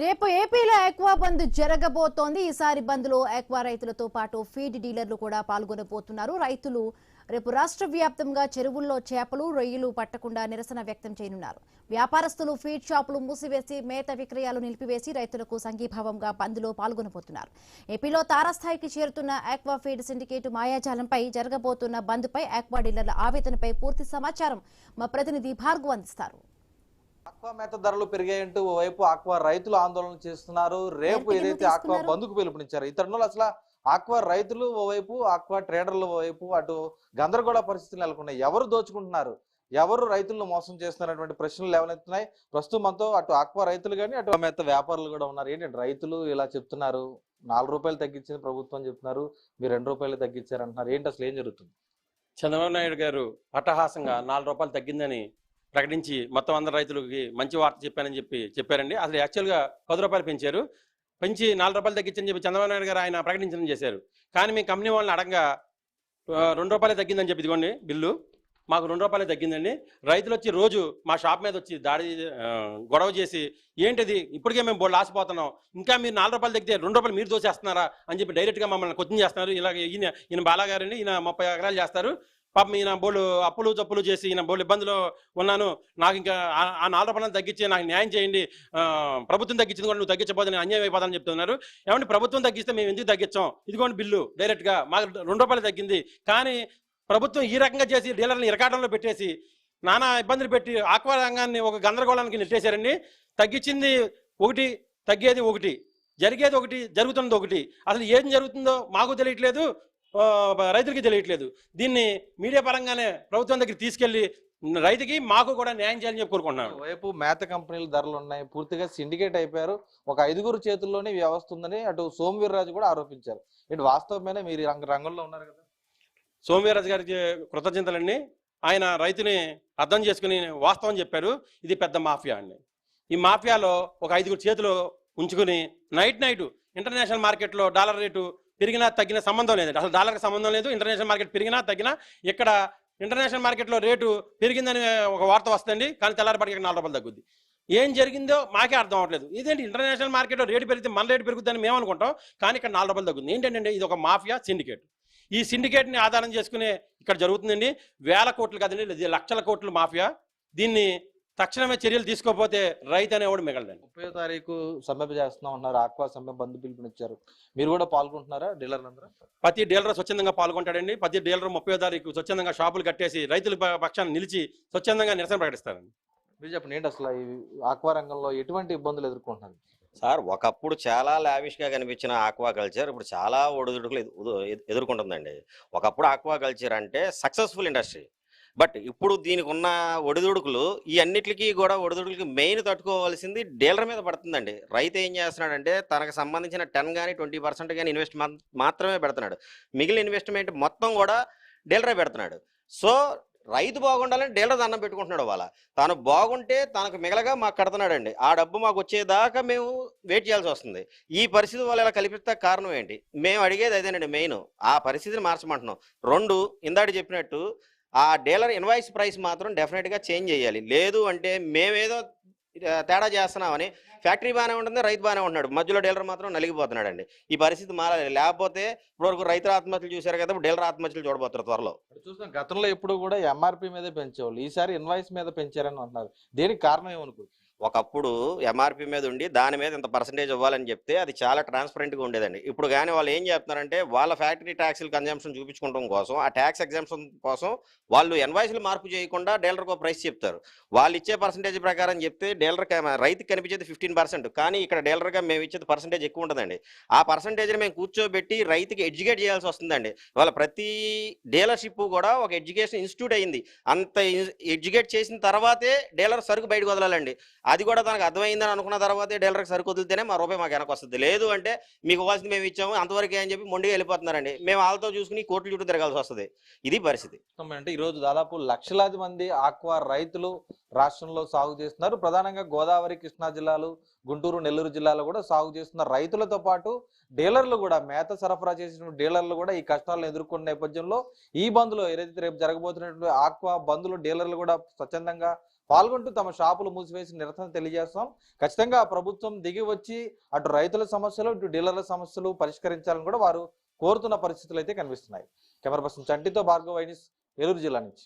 రేపు ఏపీలో ఆక్వా బంద్ జరగబోతోంది. ఈసారి బంద్లో ఆక్వా రైతులతో పాటు ఫీడ్ డీలర్లు కూడా పాల్గొనబోతున్నారు. రైతులు రేపు రాష్ట్ర వ్యాప్తంగా చెరువుల్లో చేపలు, రొయ్యలు పట్టకుండా నిరసన వ్యక్తం చేయనున్నారు. వ్యాపారస్తులు ఫీడ్ షాపులు మూసివేసి మేత విక్రయాలు నిలిపివేసి రైతులకు సంఘీభావంగా బంద్లో పాల్గొనబోతున్నారు. ఏపీలో తారాస్థాయికి చేరుతున్న ఆక్వా ఫీడ్ సిండికేట్ మాయాజాలంపై జరగబోతున్న బంద్పై ఆక్వా డీలర్ల ఆవేదనపై పూర్తి సమాచారం మా ప్రతినిధి భార్గవ్ అందిస్తారు. ఆక్వా మేత ధరలు పెరిగాయంటూ ఓవైపు ఆక్వా రైతులు ఆందోళన చేస్తున్నారు. రేపు ఏదైతే ఆక్వా బంద్కు పిలుపునిచ్చారు, ఈ తరుణంలో అసలు ఆక్వా రైతులు ఓవైపు, ఆక్వా ట్రేడర్లు ఓవైపు అటు గందరగోళ పరిస్థితులు నెలకొన్నాయి. ఎవరు దోచుకుంటున్నారు, ఎవరు రైతులను మోసం చేస్తున్నటువంటి ప్రశ్నలు లేవనెత్తున్నాయి. ప్రస్తుతం మనతో అటు ఆక్వా రైతులు కానీ అటు మేత వ్యాపారులు కూడా ఉన్నారు. ఏంటంటే రైతులు ఇలా చెప్తున్నారు, 4 రూపాయలు తగ్గించింది ప్రభుత్వం చెప్తున్నారు, మీరు 2 రూపాయలు తగ్గించారు అంటున్నారు. ఏంటి అసలు ఏం జరుగుతుంది? చంద్రబాబు నాయుడు గారు అట్టహాసంగా 4 రూపాయలు తగ్గిందని ప్రకటించి మొత్తం అందరు రైతులకి మంచి వార్త చెప్పానని చెప్పారండి. అసలు యాక్చువల్గా 10 రూపాయలు పెంచి 4 రూపాయలు తగ్గించని చెప్పి చంద్రబాబు నాయుడు గారు ఆయన ప్రకటించడం చేశారు. కానీ మీ కంపెనీ వాళ్ళని అడగగా 2 రూపాయలే తగ్గిందని చెప్పి ఇదిగోండి బిల్లు, మాకు 2 రూపాయలే తగ్గిందండి. రైతులు వచ్చి రోజు మా షాప్ మీద వచ్చి గొడవ చేసి ఏంటిది ఇప్పటికే మేము లాస్ పోతున్నాం, ఇంకా మీరు 4 రూపాయలు తగ్గితే 2 రూపాయలు మీరు దోచేస్తున్నారా అని చెప్పి డైరెక్ట్గా మమ్మల్ని క్వశ్చన్ చేస్తున్నారు. ఇలాగ ఈయన బాలాగారండి, ఈయన 30 ఎకరాలు చేస్తారు. పాపం ఈయన బోళ్ళు అప్పులు జప్పులు చేసి ఈయన బోళ్ళు ఇబ్బందులు ఉన్నాను, నాకు ఇంకా ఆ 4 రూపాయలను తగ్గించి నాకు న్యాయం చేయండి, ప్రభుత్వం తగ్గించింది కూడా నువ్వు తగ్గించబోతే నేను అన్యాయం అయిపోతానని చెప్తున్నారు. ఏమంటే ప్రభుత్వం తగ్గిస్తే మేము ఎందుకు తగ్గించాం, ఇదిగోండి బిల్లు డైరెక్ట్గా మాకు 2 రూపాయలు తగ్గింది. కానీ ప్రభుత్వం ఈ రకంగా చేసి డీలర్ని ఇరకాటంలో పెట్టేసి నానా ఇబ్బందులు పెట్టి ఆక్వా రంగాన్ని ఒక గందరగోళానికి నెట్టేశారండి. తగ్గించింది ఒకటి, తగ్గేది ఒకటి, జరిగేది ఒకటి, జరుగుతున్నది ఒకటి. అసలు ఏం జరుగుతుందో మాకు తెలియట్లేదు, రైతులకి తెలియట్లేదు. దీన్ని మీడియా పరంగానే ప్రభుత్వం దగ్గర తీసుకెళ్లి రైతుకి మాకు కూడా న్యాయం చేయాలని చెప్పి కోరుకుంటున్నాను. వైపు మేత కంపెనీల ధరలు ఉన్నాయి, పూర్తిగా సిండికేట్ అయిపోయారు, ఒక 5గురు చేతుల్లోనే వ్యవస్థ ఉందని అటు సోమవీర్రాజు కూడా ఆరోపించారు. ఇటు వాస్తవమైన మీరు రంగంలో ఉన్నారు కదా. సోమవీర్రాజు గారికి కృతజ్ఞతలండి. ఆయన రైతుని అర్థం చేసుకుని వాస్తవం చెప్పారు. ఇది పెద్ద మాఫియా అండి. ఈ మాఫియాలో ఒక 5గురు చేతులు ఉంచుకుని నైట్ ఇంటర్నేషనల్ మార్కెట్లో డాలర్ రేటు పెరిగినా తగ్గిన సంబంధం లేదండి. అసలు డాలర్కి సంబంధం లేదు. ఇంటర్నేషనల్ మార్కెట్ పెరిగినా తగ్గినా ఇక్కడ ఇంటర్నేషనల్ మార్కెట్లో రేటు పెరిగిందని ఒక వార్త వస్తుంది, కానీ తెల్లారిపాటికి 4 రూపాయలు తగ్గుద్ది. ఏం జరిగిందో మాకే అర్థం అవ్వట్లేదు. ఇదేంటి ఇంటర్నేషనల్ మార్కెట్లో రేటు పెరిగితే మన రేటు పెరుగుతుందని మేము అనుకుంటాం, కానీ ఇక్కడ 4 రూపాయలు తగ్గుతుంది. ఏంటంటే ఇది ఒక మాఫియా సిండికేట్. ఈ సిండికేట్ని ఆధారం చేసుకునే ఇక్కడ జరుగుతుందండి. వేల కోట్లు కాదండి, ఇది లక్షల కోట్లు మాఫియా. దీన్ని తక్షణమే చర్యలు తీసుకోకపోతే రైతు అనేవాడు మిగలడండి. 30వ తారీఖు సమ్మె చేస్తున్నాం ఉన్నారు, ఆక్వా సమ్మె బంద్ పిలుపునిచ్చారు, మీరు కూడా పాల్గొంటున్నారా? డీలర్లందరూ ప్రతి డీలర్ స్వచ్ఛందంగా పాల్గొంటాడండి. ప్రతి డీలర్ 30వ తారీఖు స్వచ్ఛందంగా షాపులు కట్టేసి రైతుల పక్షాన్ని నిలిచి స్వచ్ఛందంగా నిరసన ప్రకటిస్తారండి. మీరు చెప్పండి, ఏంటి అసలు ఈ ఆక్వా రంగంలో ఎటువంటి ఇబ్బందులు ఎదుర్కొంటున్నారు? సార్, ఒకప్పుడు చాలా లావిష్గా కనిపించిన ఆక్వా కల్చర్ ఇప్పుడు చాలా ఒడిదుడుకులు ఎదుర్కొంటుందండి. ఒకప్పుడు ఆక్వా కల్చర్ అంటే సక్సెస్ఫుల్ ఇండస్ట్రీ, బట్ ఇప్పుడు దీనికి ఉన్న ఒడిదుడుకులు ఈ అన్నిటికీ కూడా ఒడిదుడుకులకి మెయిన్ తట్టుకోవాల్సింది డీలర్ మీద పడుతుందండి. రైతు ఏం చేస్తున్నాడంటే తనకు సంబంధించిన 10 కానీ 20% కానీ ఇన్వెస్ట్ మాత్రమే పెడుతున్నాడు, మిగిలిన ఇన్వెస్ట్మెంట్ మొత్తం కూడా డీలరే పెడుతున్నాడు. సో రైతు బాగుండాలని డీలర్ దండం పెట్టుకుంటున్నాడు. వాళ్ళ తాను బాగుంటే తనకు మిగలగా మాకు కడుతున్నాడండి. ఆ డబ్బు మాకు వచ్చేదాకా మేము వెయిట్ చేయాల్సి వస్తుంది. ఈ పరిస్థితి వాళ్ళు ఇలా కల్పిస్తే కారణం ఏంటి? మేము అడిగేది అదేనండి మెయిన్. ఆ పరిస్థితిని మార్చమంటున్నాం. 2, ఇందాక చెప్పినట్టు ఆ డీలర్ ఇన్వాయిస్ ప్రైస్ మాత్రం డెఫినెట్గా చేంజ్ చేయాలి. లేదు అంటే మేమేదో తేడా చేస్తున్నామని ఫ్యాక్టరీ బాగానే ఉంటుంది, రైతు బాగానే ఉంటున్నాడు, మధ్యలో డీలర్ మాత్రం నలిగిపోతున్నాడండి. ఈ పరిస్థితి మారాలి. లేకపోతే ఇప్పటివరకు రైతుల ఆత్మహత్యలు చూశారు కదా, డీలర్ ఆత్మహత్యలు చూడబోతారు త్వరలో. చూస్తాం, గతంలో ఎప్పుడు కూడా ఎంఆర్పి మీదే పెంచేవాళ్ళు, ఈసారి ఇన్వాయిస్ మీద పెంచారని అంటున్నారు. దేనికి కారణం ఏమనుకో? ఒకప్పుడు ఎంఆర్పి మీద ఉండి దాని మీద ఇంత పర్సంటేజ్ ఇవ్వాలని చెప్తే అది చాలా ట్రాన్స్పరెంట్గా ఉండేదండి. ఇప్పుడు కానీ వాళ్ళు ఏం చెప్తున్నారంటే వాళ్ళ ఫ్యాక్టరీ ట్యాక్స్లు కన్జంప్షన్ చూపించుకోవడం కోసం, ఆ ట్యాక్స్ ఎగ్జామ్షన్ కోసం వాళ్ళు ఇన్వాయిస్లు మార్పు చేయకుండా డీలర్కి ఒక ప్రైస్ చెప్తారు. వాళ్ళు ఇచ్చే పర్సంటేజ్ ప్రకారం చెప్తే రైతుకి కనిపించేది 15%, కానీ ఇక్కడ డీలర్గా మేము ఇచ్చేది పర్సంటేజ్ ఎక్కువ ఉంటుందండి. ఆ పర్సంటేజ్ని మేము కూర్చోబెట్టి రైతుకి ఎడ్యుకేట్ చేయాల్సి వస్తుందండి. వాళ్ళ ప్రతి డీలర్షిప్ కూడా ఒక ఎడ్యుకేషన్ ఇన్స్టిట్యూట్ అయింది. అంత ఎడ్యుకేట్ చేసిన తర్వాతే డీలర్ సరుకు బయటకు వదలాలండి. అది కూడా తనకు అర్థమైందని అనుకున్న తర్వాతే డీలర్కి సరుకు వదిలితేనే మా రూపాయి మాకు వెనక వస్తుంది. లేదు అంటే మీకు ఇవ్వాల్సింది మేము ఇచ్చాము అంతవరకే అని చెప్పి మొండిగా వెళ్ళిపోతున్నారండి. మేము వాళ్ళతో చూసుకుని కోర్టుల చుట్టూ తిరగాల్సి వస్తుంది. ఇది పరిస్థితి. అంటే ఈరోజు దాదాపు లక్షలాది మంది ఆక్వా రైతులు రాష్ట్రంలో సాగు చేస్తున్నారు. ప్రధానంగా గోదావరి, కృష్ణా జిల్లాలు, గుంటూరు, నెల్లూరు జిల్లాలో కూడా సాగు చేస్తున్న రైతులతో పాటు డీలర్లు కూడా, మేత సరఫరా చేసిన డీలర్లు కూడా ఈ కష్టాలను ఎదుర్కొన్న నేపథ్యంలో ఈ బంద్లో ఏదైతే రేపు జరగబోతున్నటువంటి ఆక్వా బంద్లో డీలర్లు కూడా స్వచ్ఛందంగా పాల్గొంటూ తమ షాపులు మూసివేసి నిరసన తెలియజేస్తాం. ఖచ్చితంగా ప్రభుత్వం దిగి వచ్చి అటు రైతుల సమస్యలు ఇటు డీలర్ల సమస్యలు పరిష్కరించాలని కూడా వారు కోరుతున్న పరిస్థితులు అయితే కనిపిస్తున్నాయి. కెమెరా పర్సన్ చంటితో భార్గవ్, వైనిస్, ఏలూరు జిల్లా నుంచి.